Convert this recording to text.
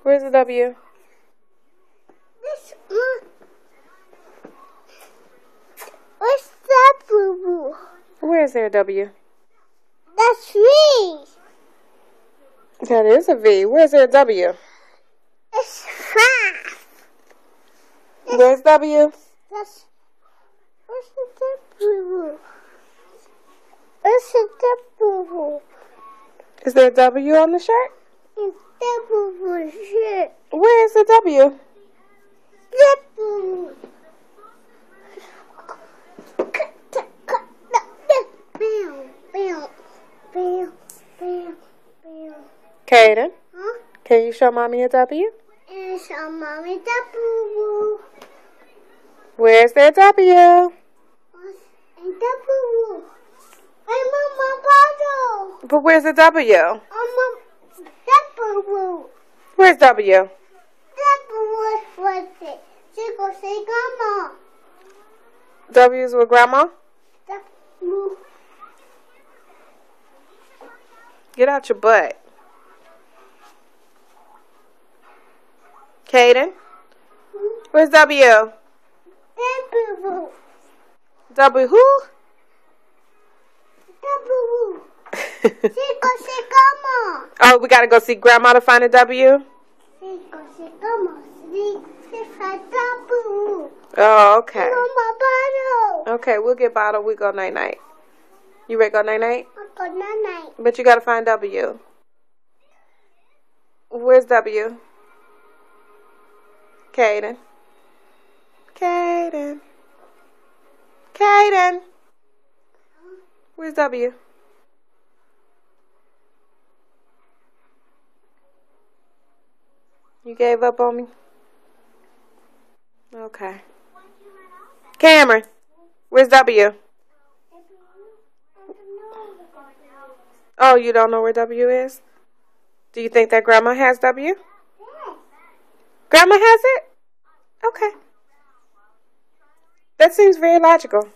Where's the W? What's that, boo-boo? Where is there a W? That's V. That is a V. Where's there a W? It's 5. Where's W? That's... What's that, boo-boo? What's that, boo-boo? Is there a W on the shirt? It's that, boo-boo shit. Where is the W? That, boo-boo. Kaden, Huh? can you show mommy a W? And show mommy the boo-boo. Where's there a W? And the boo-boo. And Mama bottle. But where's the W? Mama, that boo-boo. Where's W? That boo-boo was it. She go say grandma. W's with grandma? That boo. Get out your butt. Kaden, where's W? That boo-boo. W who? That boo-boo. She go say grandma. Oh, we gotta go see grandma to find a W? She go say grandma. She find that boo-boo. Oh, okay. Mama bottle. Okay, we'll get bottle. We go night-night. You ready to go night-night? I go night-night. But you gotta find W. Where's W? Kaden. Kaden. Kaden. Where's W? You gave up on me? Okay. Cameron. Where's W? Oh, you don't know where W is? Do you think that grandma has W? Grandma has it? Okay. That seems very logical.